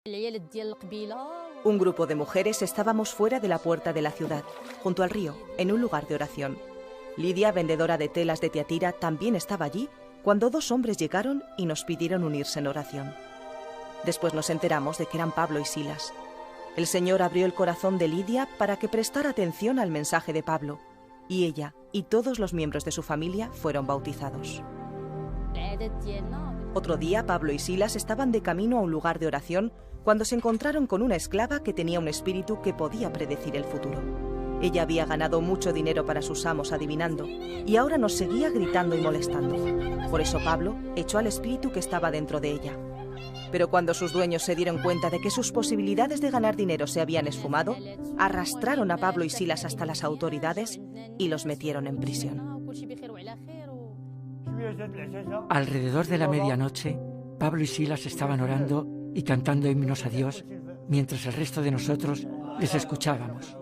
Un grupo de mujeres estábamos fuera de la puerta de la ciudad, junto al río, en un lugar de oración. Lidia, vendedora de telas de Tiatira, también estaba allí cuando dos hombres llegaron y nos pidieron unirse en oración. Después nos enteramos de que eran Pablo y Silas. El Señor abrió el corazón de Lidia para que prestara atención al mensaje de Pablo, y ella y todos los miembros de su familia fueron bautizados. Otro día, Pablo y Silas estaban de camino a un lugar de oración cuando se encontraron con una esclava que tenía un espíritu que podía predecir el futuro. Ella había ganado mucho dinero para sus amos adivinando, y ahora nos seguía gritando y molestando. Por eso Pablo echó al espíritu que estaba dentro de ella. Pero cuando sus dueños se dieron cuenta de que sus posibilidades de ganar dinero se habían esfumado, arrastraron a Pablo y Silas hasta las autoridades y los metieron en prisión. Alrededor de la medianoche, Pablo y Silas estaban orando y cantando himnos a Dios, mientras el resto de nosotros les escuchábamos.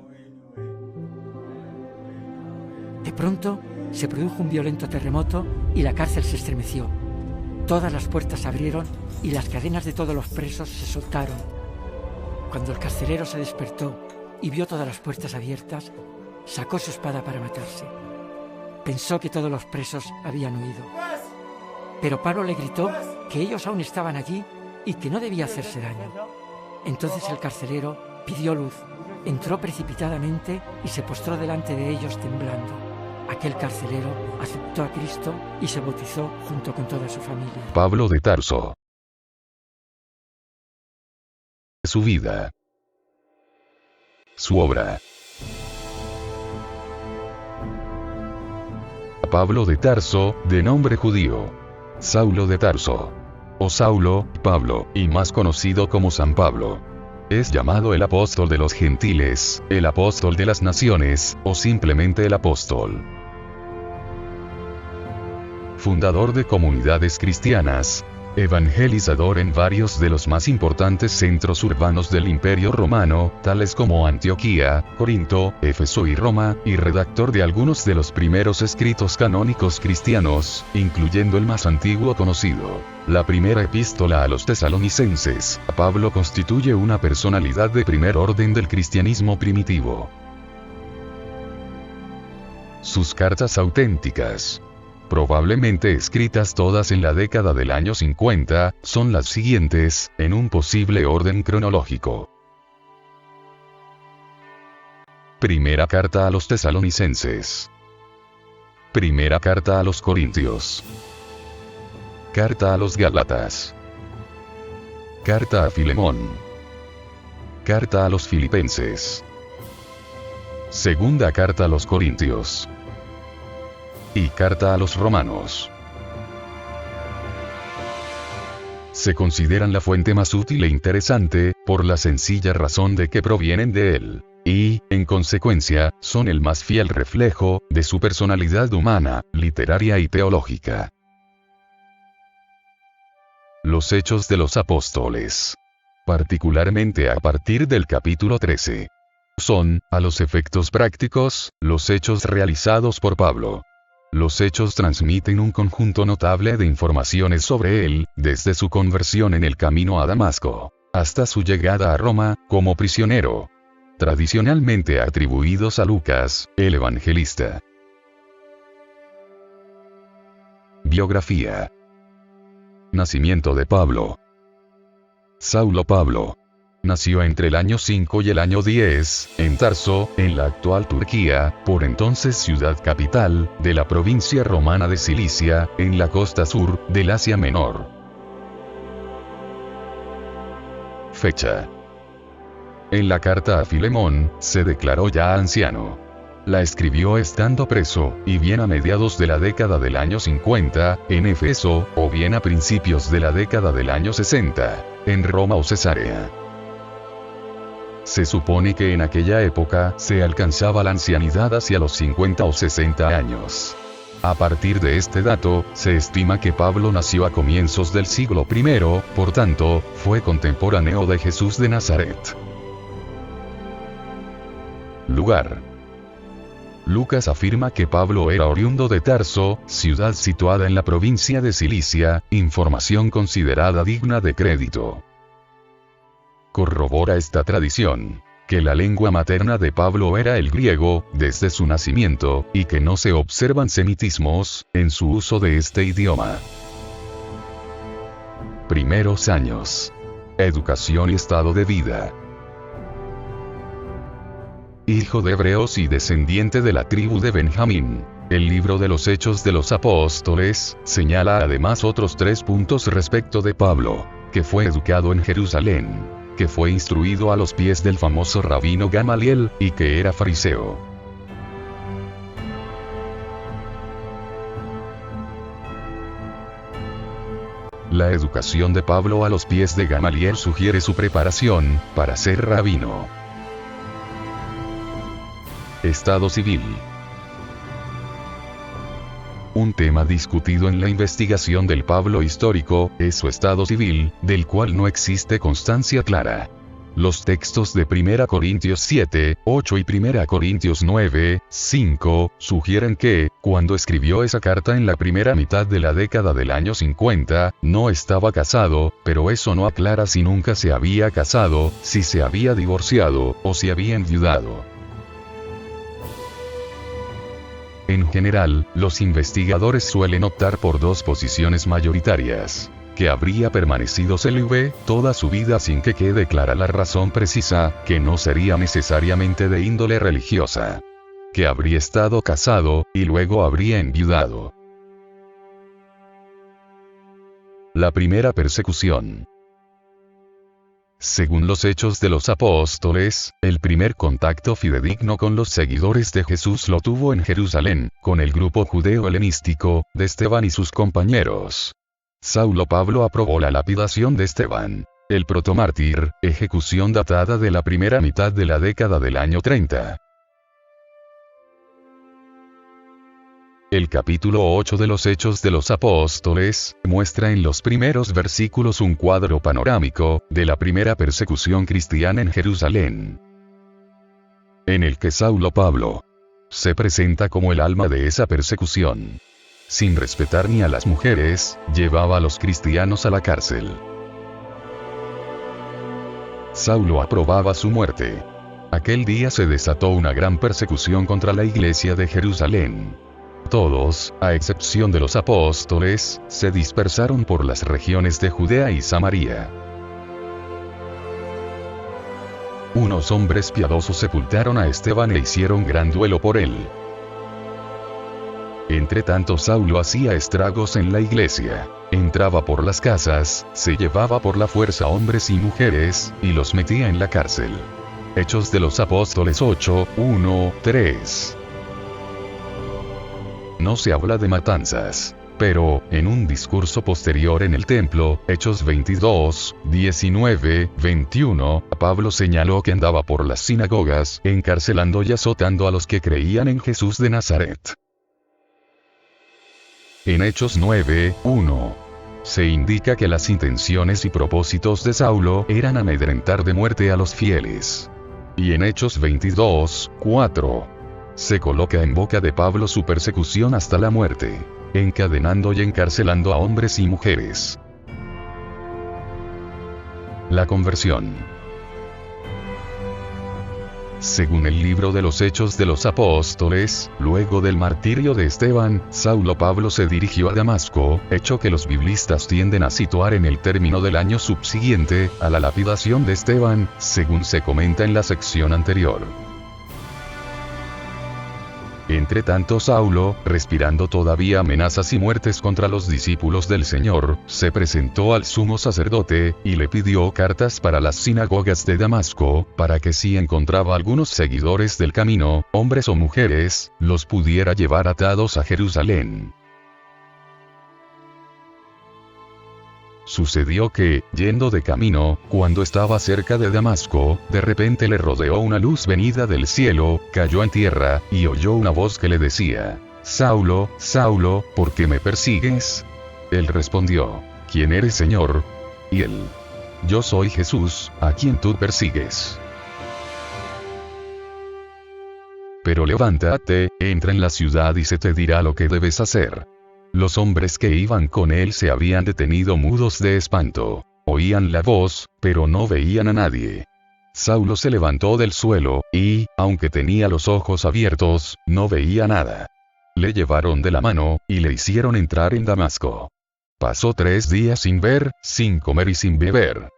De pronto, se produjo un violento terremoto y la cárcel se estremeció. Todas las puertas se abrieron y las cadenas de todos los presos se soltaron. Cuando el carcelero se despertó y vio todas las puertas abiertas, sacó su espada para matarse. Pensó que todos los presos habían huido. Pero Pablo le gritó que ellos aún estaban allí y que no debía hacerse daño. Entonces el carcelero pidió luz, entró precipitadamente y se postró delante de ellos temblando. Aquel carcelero aceptó a Cristo y se bautizó junto con toda su familia. Pablo de Tarso. Su vida. Su obra. Pablo de Tarso, de nombre judío. Saulo de Tarso. O Saulo, Pablo, y más conocido como San Pablo. Es llamado el apóstol de los gentiles, el apóstol de las naciones, o simplemente el apóstol. Fundador de comunidades cristianas, evangelizador en varios de los más importantes centros urbanos del Imperio Romano, tales como Antioquía, Corinto, Éfeso y Roma, y redactor de algunos de los primeros escritos canónicos cristianos, incluyendo el más antiguo conocido, la primera epístola a los tesalonicenses. Pablo constituye una personalidad de primer orden del cristianismo primitivo. Sus cartas auténticas, probablemente escritas todas en la década del año 50, son las siguientes, en un posible orden cronológico. Primera carta a los tesalonicenses. Primera carta a los corintios. Carta a los gálatas. Carta a Filemón. Carta a los filipenses. Segunda carta a los corintios. Y carta a los romanos. Se consideran la fuente más útil e interesante, por la sencilla razón de que provienen de él, y, en consecuencia, son el más fiel reflejo de su personalidad humana, literaria y teológica. Los Hechos de los Apóstoles. Particularmente a partir del capítulo 13. Son, a los efectos prácticos, los hechos realizados por Pablo. Los hechos transmiten un conjunto notable de informaciones sobre él, desde su conversión en el camino a Damasco, hasta su llegada a Roma, como prisionero. Tradicionalmente atribuidos a Lucas, el evangelista. Biografía. Nacimiento de Pablo. Saulo Pablo. Nació entre el año 5 y el año 10, en Tarso, en la actual Turquía, por entonces ciudad capital, de la provincia romana de Cilicia, en la costa sur, del Asia Menor. Fecha. En la carta a Filemón, se declaró ya anciano. La escribió estando preso, y bien a mediados de la década del año 50, en Éfeso, o bien a principios de la década del año 60, en Roma o Cesarea. Se supone que en aquella época se alcanzaba la ancianidad hacia los 50 o 60 años. A partir de este dato, se estima que Pablo nació a comienzos del siglo I, por tanto, fue contemporáneo de Jesús de Nazaret. Lugar. Lucas afirma que Pablo era oriundo de Tarso, ciudad situada en la provincia de Cilicia, información considerada digna de crédito. corrobora esta tradición, que la lengua materna de Pablo era el griego, desde su nacimiento, y que no se observan semitismos en su uso de este idioma. Primeros años. Educación y estado de vida. Hijo de hebreos y descendiente de la tribu de Benjamín. El libro de los Hechos de los Apóstoles señala además otros 3 puntos respecto de Pablo: que fue educado en Jerusalén, que fue instruido a los pies del famoso rabino Gamaliel, y que era fariseo. La educación de Pablo a los pies de Gamaliel sugiere su preparación para ser rabino. Estado civil. Un tema discutido en la investigación del Pablo histórico es su estado civil, del cual no existe constancia clara. Los textos de 1 Corintios 7, 8 y 1 Corintios 9, 5, sugieren que, cuando escribió esa carta en la primera mitad de la década del año 50, no estaba casado, pero eso no aclara si nunca se había casado, si se había divorciado, o si había enviudado. En general, los investigadores suelen optar por 2 posiciones mayoritarias: que habría permanecido célibe toda su vida sin que quede clara la razón precisa, que no sería necesariamente de índole religiosa; que habría estado casado, y luego habría enviudado. La primera persecución. Según los Hechos de los Apóstoles, el primer contacto fidedigno con los seguidores de Jesús lo tuvo en Jerusalén, con el grupo judeo-helenístico de Esteban y sus compañeros. Saulo Pablo aprobó la lapidación de Esteban, el protomártir, ejecución datada de la primera mitad de la década del año 30. El capítulo 8 de los Hechos de los Apóstoles muestra en los primeros versículos un cuadro panorámico de la primera persecución cristiana en Jerusalén, en el que Saulo Pablo se presenta como el alma de esa persecución. Sin respetar ni a las mujeres, llevaba a los cristianos a la cárcel. Saulo aprobaba su muerte. Aquel día se desató una gran persecución contra la iglesia de Jerusalén. Todos, a excepción de los apóstoles, se dispersaron por las regiones de Judea y Samaria. Unos hombres piadosos sepultaron a Esteban e hicieron gran duelo por él. Entre tanto, Saulo hacía estragos en la iglesia. Entraba por las casas, se llevaba por la fuerza hombres y mujeres, y los metía en la cárcel. Hechos de los Apóstoles 8, 1, 3. No se habla de matanzas, pero, en un discurso posterior en el templo, Hechos 22, 19, 21, Pablo señaló que andaba por las sinagogas, encarcelando y azotando a los que creían en Jesús de Nazaret. En Hechos 9, 1, se indica que las intenciones y propósitos de Saulo eran amedrentar de muerte a los fieles. Y en Hechos 22, 4, se coloca en boca de Pablo su persecución hasta la muerte, encadenando y encarcelando a hombres y mujeres. La conversión. Según el libro de los Hechos de los Apóstoles, luego del martirio de Esteban, Saulo Pablo se dirigió a Damasco, hecho que los biblistas tienden a situar en el término del año subsiguiente a la lapidación de Esteban, según se comenta en la sección anterior. Entre tanto, Saulo, respirando todavía amenazas y muertes contra los discípulos del Señor, se presentó al sumo sacerdote, y le pidió cartas para las sinagogas de Damasco, para que si encontraba algunos seguidores del camino, hombres o mujeres, los pudiera llevar atados a Jerusalén. Sucedió que, yendo de camino, cuando estaba cerca de Damasco, de repente le rodeó una luz venida del cielo, cayó en tierra, y oyó una voz que le decía: Saulo, Saulo, ¿por qué me persigues? Él respondió: ¿Quién eres, Señor? Y él: Yo soy Jesús, a quien tú persigues. Pero levántate, entra en la ciudad y se te dirá lo que debes hacer. Los hombres que iban con él se habían detenido mudos de espanto. Oían la voz, pero no veían a nadie. Saulo se levantó del suelo, y, aunque tenía los ojos abiertos, no veía nada. Le llevaron de la mano, y le hicieron entrar en Damasco. Pasó 3 días sin ver, sin comer y sin beber.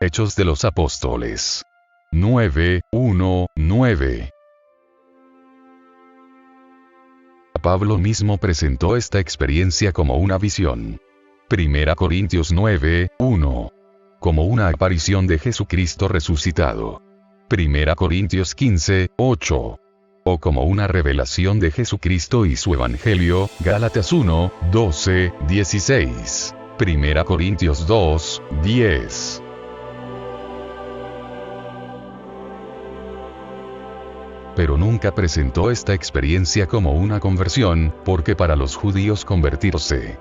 Hechos de los Apóstoles. 9:1-9. Pablo mismo presentó esta experiencia como una visión. 1 Corintios 9:1. Como una aparición de Jesucristo resucitado. 1 Corintios 15:8. O como una revelación de Jesucristo y su Evangelio, Gálatas 1:12-16. 1 Corintios 2:10. Pero nunca presentó esta experiencia como una conversión, porque para los judíos convertirse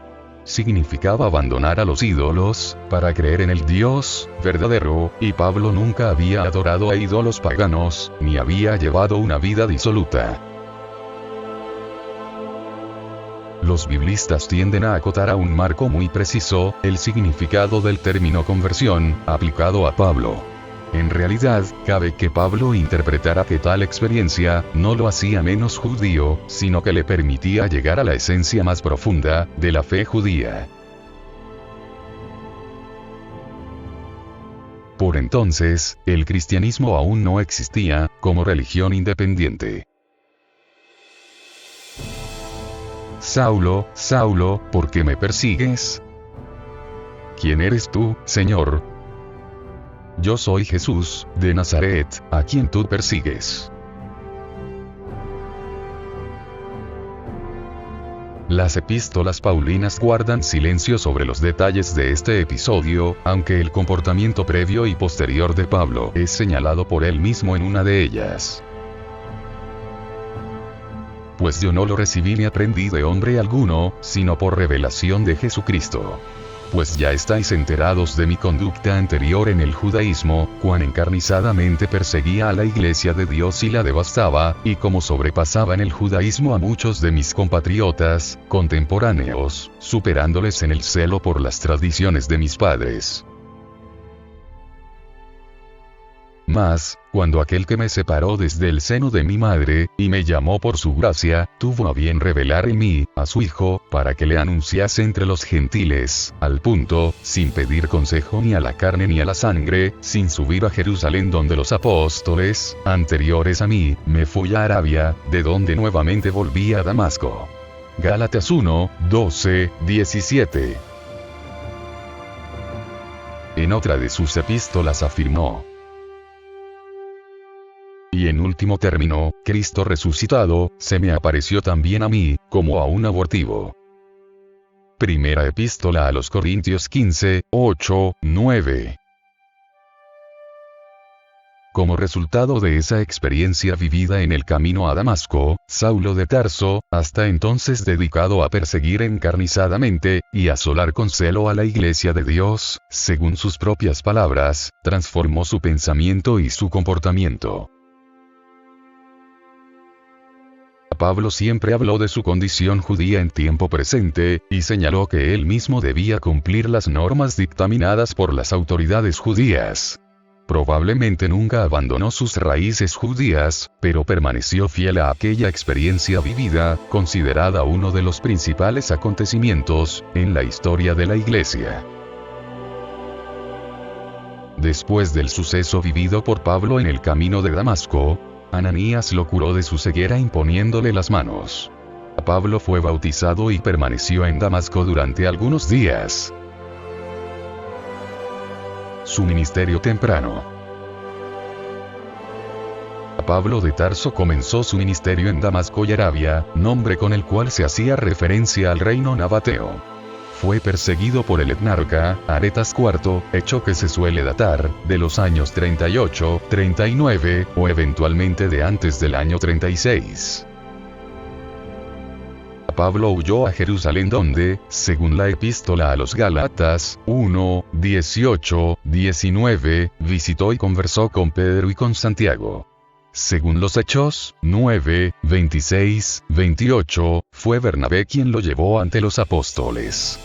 significaba abandonar a los ídolos, para creer en el Dios verdadero, y Pablo nunca había adorado a ídolos paganos, ni había llevado una vida disoluta. Los biblistas tienden a acotar a un marco muy preciso el significado del término conversión, aplicado a Pablo. En realidad, cabe que Pablo interpretara que tal experiencia no lo hacía menos judío, sino que le permitía llegar a la esencia más profunda de la fe judía. Por entonces, el cristianismo aún no existía como religión independiente. Saulo, Saulo, ¿por qué me persigues? ¿Quién eres tú, Señor? Yo soy Jesús, de Nazaret, a quien tú persigues. Las epístolas paulinas guardan silencio sobre los detalles de este episodio, aunque el comportamiento previo y posterior de Pablo es señalado por él mismo en una de ellas. Pues yo no lo recibí ni aprendí de hombre alguno, sino por revelación de Jesucristo. Pues ya estáis enterados de mi conducta anterior en el judaísmo, cuán encarnizadamente perseguía a la iglesia de Dios y la devastaba, y cómo sobrepasaba en el judaísmo a muchos de mis compatriotas, contemporáneos, superándoles en el celo por las tradiciones de mis padres. Mas, cuando aquel que me separó desde el seno de mi madre, y me llamó por su gracia, tuvo a bien revelar en mí, a su Hijo, para que le anunciase entre los gentiles, al punto, sin pedir consejo ni a la carne ni a la sangre, sin subir a Jerusalén donde los apóstoles, anteriores a mí, me fui a Arabia, de donde nuevamente volví a Damasco. Gálatas 1:12-17. En otra de sus epístolas afirmó: y en último término, Cristo resucitado, se me apareció también a mí, como a un abortivo. Primera epístola a los Corintios 15:8-9. Como resultado de esa experiencia vivida en el camino a Damasco, Saulo de Tarso, hasta entonces dedicado a perseguir encarnizadamente, y asolar con celo a la iglesia de Dios, según sus propias palabras, transformó su pensamiento y su comportamiento. Pablo siempre habló de su condición judía en tiempo presente, y señaló que él mismo debía cumplir las normas dictaminadas por las autoridades judías. Probablemente nunca abandonó sus raíces judías, pero permaneció fiel a aquella experiencia vivida, considerada uno de los principales acontecimientos en la historia de la Iglesia. Después del suceso vivido por Pablo en el camino de Damasco, Ananías lo curó de su ceguera imponiéndole las manos. Pablo fue bautizado y permaneció en Damasco durante algunos días. Su ministerio temprano. Pablo de Tarso comenzó su ministerio en Damasco y Arabia, nombre con el cual se hacía referencia al reino nabateo. Fue perseguido por el etnarca, Aretas IV, hecho que se suele datar de los años 38, 39, o eventualmente de antes del año 36. Pablo huyó a Jerusalén donde, según la epístola a los Gálatas, 1:18-19, visitó y conversó con Pedro y con Santiago. Según los Hechos, 9:26-28, fue Bernabé quien lo llevó ante los apóstoles.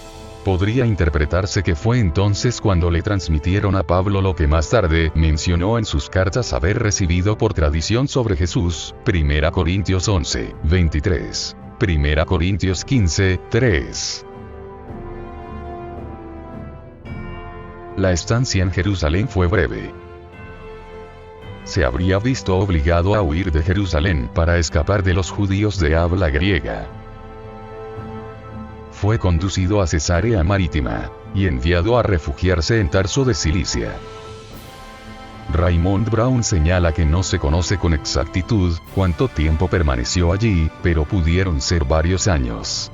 Podría interpretarse que fue entonces cuando le transmitieron a Pablo lo que más tarde mencionó en sus cartas haber recibido por tradición sobre Jesús, 1 Corintios 11, 23, 1 Corintios 15, 3. La estancia en Jerusalén fue breve. Se habría visto obligado a huir de Jerusalén para escapar de los judíos de habla griega. Fue conducido a Cesarea Marítima, y enviado a refugiarse en Tarso de Cilicia. Raymond Brown señala que no se conoce con exactitud cuánto tiempo permaneció allí, pero pudieron ser varios años.